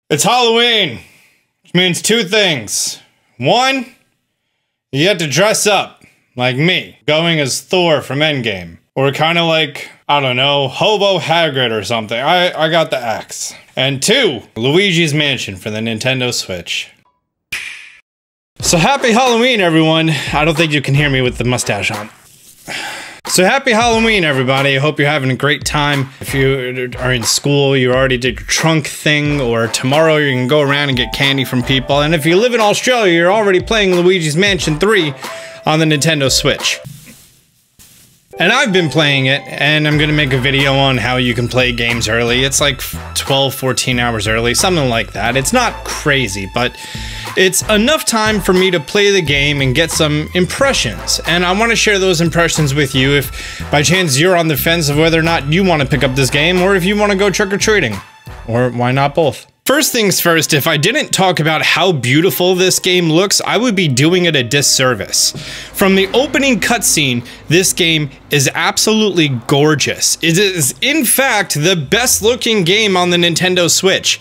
It's Halloween, which means two things. One, you have to dress up, like me, going as Thor from Endgame. Or kind of like, I don't know, Hobo Hagrid or something. I got the axe. And two, Luigi's Mansion for the Nintendo Switch. So happy Halloween, everyone. I don't think you can hear me with the mustache on. So happy Halloween, everybody. I hope you're having a great time. If you are in school, you already did your trunk thing, or tomorrow you can go around and get candy from people. And if you live in Australia, you're already playing Luigi's Mansion 3 on the Nintendo Switch. And I've been playing it, and I'm gonna make a video on how you can play games early. It's like 12, 14 hours early, something like that. It's not crazy, but it's enough time for me to play the game and get some impressions. And I want to share those impressions with you if by chance you're on the fence of whether or not you want to pick up this game, or if you want to go trick-or-treating. Or why not both? First things first, if I didn't talk about how beautiful this game looks, I would be doing it a disservice. From the opening cutscene, this game is absolutely gorgeous. It is, in fact, the best looking game on the Nintendo Switch.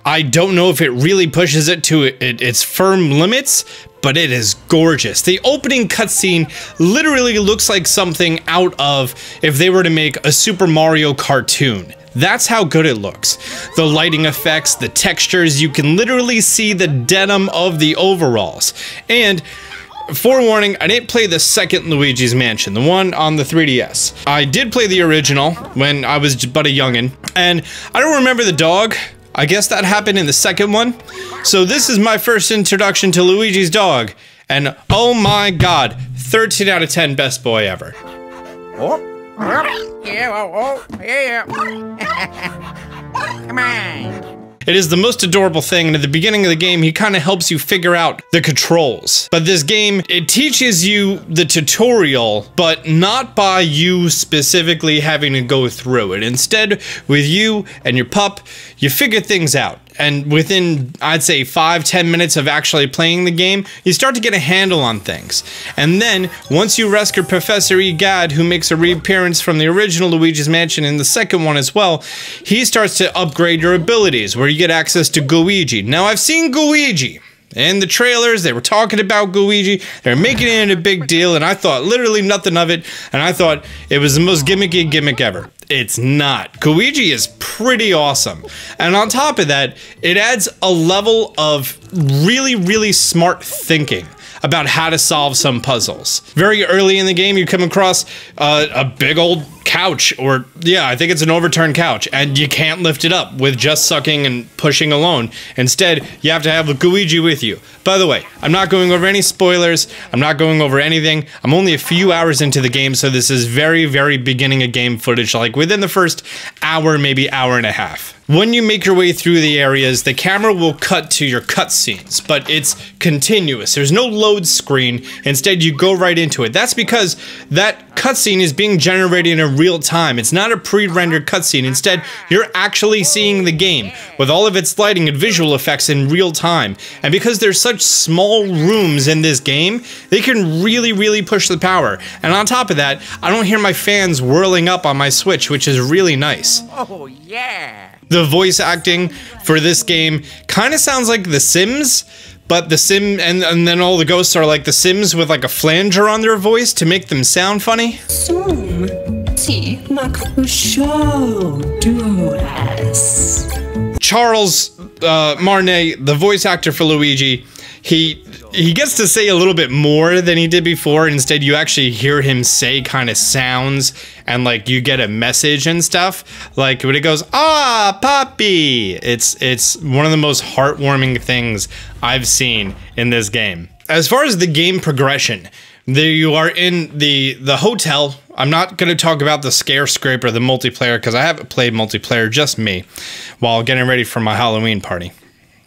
I don't know if it really pushes it to its firm limits, but it is gorgeous. The opening cutscene literally looks like something out of if they were to make a Super Mario cartoon. That's how good it looks. The lighting effects, the textures, you can literally see the denim of the overalls. And forewarning, I didn't play the second Luigi's Mansion, the one on the 3DS. I did play the original when I was but a youngin', and I don't remember the dog. I guess that happened in the second one. So this is my first introduction to Luigi's dog, and oh my god, 13 out of 10 best boy ever. Oh. Yeah. Come on. It is the most adorable thing, and at the beginning of the game, he kind of helps you figure out the controls. But this game, it teaches you the tutorial, but not by you specifically having to go through it. Instead, with you and your pup, you figure things out. And within, I'd say, 5-10 minutes of actually playing the game, you start to get a handle on things. And then, once you rescue Professor Egad, who makes a reappearance from the original Luigi's Mansion and the second one as well, he starts to upgrade your abilities, where you get access to Gooigi. Now, I've seen Gooigi. In the trailers, they were talking about Gooigi, they were making it a big deal, and I thought literally nothing of it, and I thought it was the most gimmicky gimmick ever. It's not. Gooigi is pretty awesome. And on top of that, it adds a level of really, really smart thinking about how to solve some puzzles. Very early in the game, you come across a big old couch, or yeah, I think it's an overturned couch, and you can't lift it up with just sucking and pushing alone. Instead, you have to have Gooigi with you. By the way, I'm not going over any spoilers, I'm not going over anything. I'm only a few hours into the game, so this is very, very beginning of game footage, like within the first hour, maybe hour and a half. When you make your way through the areas, the camera will cut to your cutscenes, but it's continuous. There's no load screen. Instead, you go right into it. That's because that cutscene is being generated in real time. It's not a pre-rendered cutscene. Instead, you're actually seeing the game with all of its lighting and visual effects in real time. And because there's such small rooms in this game, they can really, really push the power. And on top of that, I don't hear my fans whirling up on my Switch, which is really nice. Oh, yeah. The voice acting for this game kind of sounds like The Sims, but The Sim, and then all the ghosts are like The Sims with like a flanger on their voice to make them sound funny. Charles Martinet, the voice actor for Luigi, he gets to say a little bit more than he did before. Instead, you actually hear him say kind of sounds, and like you get a message and stuff. Like when it goes, "Ah, Papi!" It's one of the most heartwarming things I've seen in this game. As far as the game progression, there you are in the hotel. I'm not going to talk about the scare scraper, the multiplayer, because I haven't played multiplayer, just me, while getting ready for my Halloween party.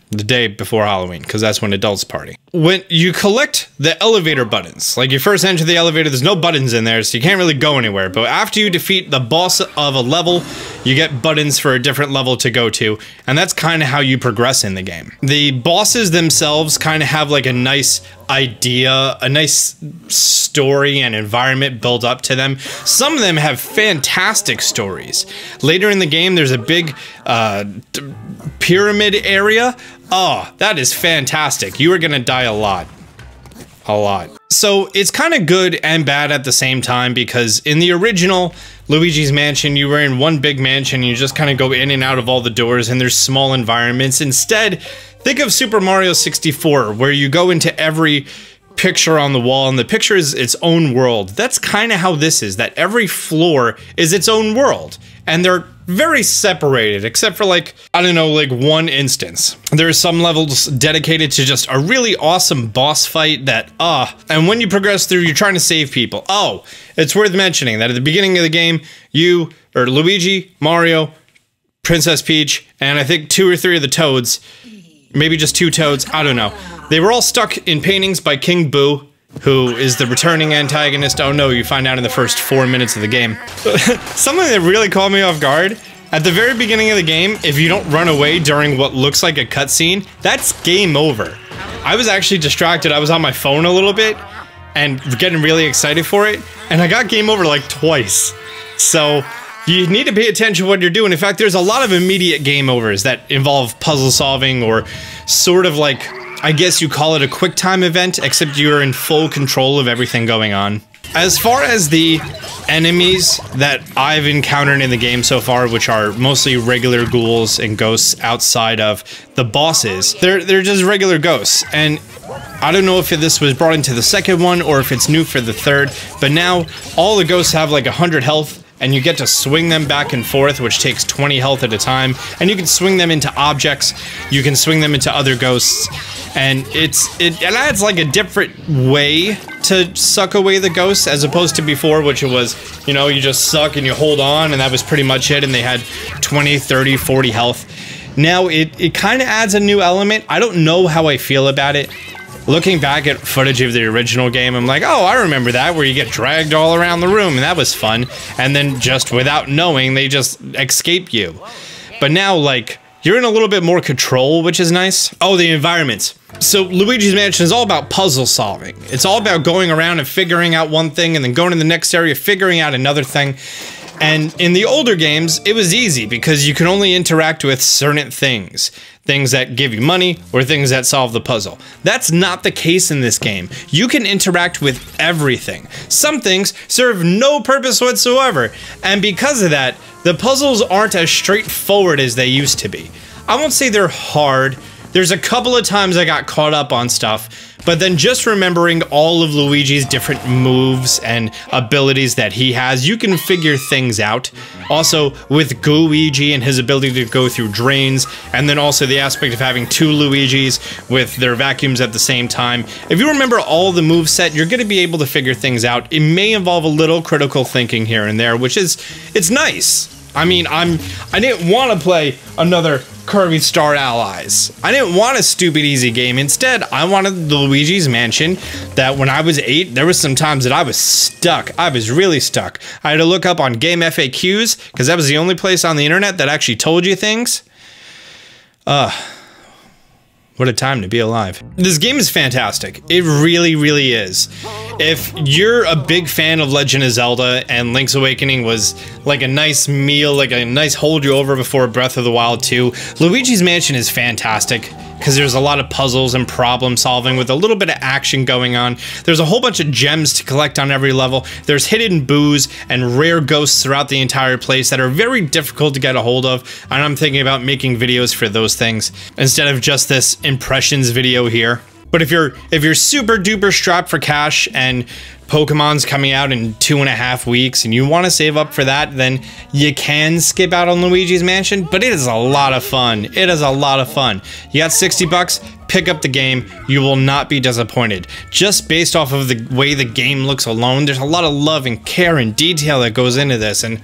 The day before Halloween, because that's when adults party. When you collect the elevator buttons, like you first enter the elevator, there's no buttons in there, so you can't really go anywhere. But after you defeat the boss of a level, you get buttons for a different level to go to, and that's kind of how you progress in the game. The bosses themselves kind of have like a nice idea, a nice story and environment built up to them. Some of them have fantastic stories. Later in the game, there's a big pyramid area. Oh, that is fantastic. You are gonna die a lot. A lot. So it's kind of good and bad at the same time, because in the original Luigi's Mansion, you were in one big mansion, you just kind of go in and out of all the doors, and there's small environments. Instead, think of Super Mario 64, where you go into every picture on the wall, and the picture is its own world. That's kind of how this is, that every floor is its own world, and they're very separated, except for like, I don't know, like one instance. There are some levels dedicated to just a really awesome boss fight that, and when you progress through, you're trying to save people. Oh, it's worth mentioning that at the beginning of the game, you, or Luigi, Mario, Princess Peach, and I think 2 or 3 of the Toads, maybe just 2 Toads, I don't know. They were all stuck in paintings by King Boo, who is the returning antagonist. Oh no, you find out in the first 4 minutes of the game. Something that really caught me off guard, at the very beginning of the game, if you don't run away during what looks like a cutscene, that's game over. I was actually distracted, I was on my phone a little bit, and getting really excited for it, and I got game over like twice. So, you need to pay attention to what you're doing. In fact, there's a lot of immediate game overs that involve puzzle solving, or sort of like, I guess you call it a quick time event, except you're in full control of everything going on. As far as the enemies that I've encountered in the game so far, which are mostly regular ghouls and ghosts outside of the bosses, they're just regular ghosts. And I don't know if this was brought into the second one or if it's new for the third, but now all the ghosts have like 100 health, and you get to swing them back and forth, which takes 20 health at a time, and you can swing them into objects, you can swing them into other ghosts, and it adds like a different way to suck away the ghosts, as opposed to before, which it was, you know, you just suck and you hold on, and that was pretty much it, and they had 20, 30, 40 health. Now, it kind of adds a new element. I don't know how I feel about it. Looking back at footage of the original game, I'm like, oh, I remember that, where you get dragged all around the room, and that was fun. And then just without knowing, they just escape you. But now, like, you're in a little bit more control, which is nice. Oh, the environments. So Luigi's Mansion is all about puzzle solving. It's all about going around and figuring out one thing, and then going to the next area, figuring out another thing. And in the older games, it was easy because you could only interact with certain things. Things that give you money, or things that solve the puzzle. That's not the case in this game. You can interact with everything. Some things serve no purpose whatsoever, and because of that, the puzzles aren't as straightforward as they used to be. I won't say they're hard. There's a couple of times I got caught up on stuff, but then just remembering all of Luigi's different moves and abilities that he has, you can figure things out. Also, with Gooigi and his ability to go through drains, and then also the aspect of having 2 Luigis with their vacuums at the same time. If you remember all the moveset, you're going to be able to figure things out. It may involve a little critical thinking here and there, which is, it's nice. I mean, I didn't want to play another Kirby Star Allies. I didn't want a stupid easy game. Instead, I wanted the Luigi's Mansion that when I was 8, there was some times that I was stuck. I was really stuck. I had to look up on Game FAQs, because that was the only place on the internet that actually told you things. What a time to be alive. This game is fantastic. It really, really is. If you're a big fan of Legend of Zelda and Link's Awakening was like a nice meal, like a nice hold you over before Breath of the Wild 2, Luigi's Mansion is fantastic because there's a lot of puzzles and problem solving with a little bit of action going on. There's a whole bunch of gems to collect on every level. There's hidden boos and rare ghosts throughout the entire place that are very difficult to get a hold of, and I'm thinking about making videos for those things instead of just this impressions video here. But if you're super duper strapped for cash and Pokemon's coming out in 2.5 weeks and you want to save up for that, then you can skip out on Luigi's Mansion, but it is a lot of fun. It is a lot of fun. You got 60 bucks, pick up the game. You will not be disappointed. Just based off of the way the game looks alone, there's a lot of love and care and detail that goes into this, and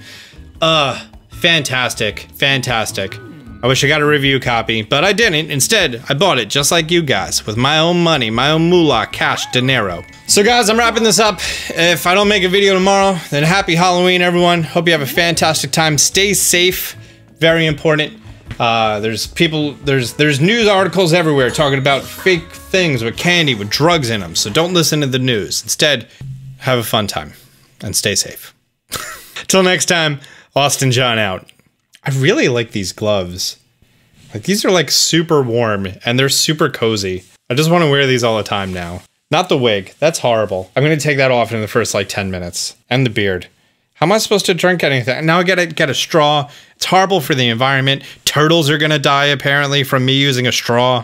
fantastic, fantastic. I wish I got a review copy, but I didn't. Instead, I bought it just like you guys, with my own money, my own moolah, cash, dinero. So guys, I'm wrapping this up. If I don't make a video tomorrow, then happy Halloween, everyone. Hope you have a fantastic time. Stay safe, very important. There's news articles everywhere talking about fake things with candy with drugs in them. So don't listen to the news. Instead, have a fun time and stay safe. Till next time, Austin John out. I really like these gloves. Like, these are like super warm and they're super cozy. I just want to wear these all the time now. Not the wig. That's horrible. I'm going to take that off in the first like 10 minutes. And the beard. How am I supposed to drink anything? Now I gotta get a straw. It's horrible for the environment. Turtles are gonna die apparently from me using a straw.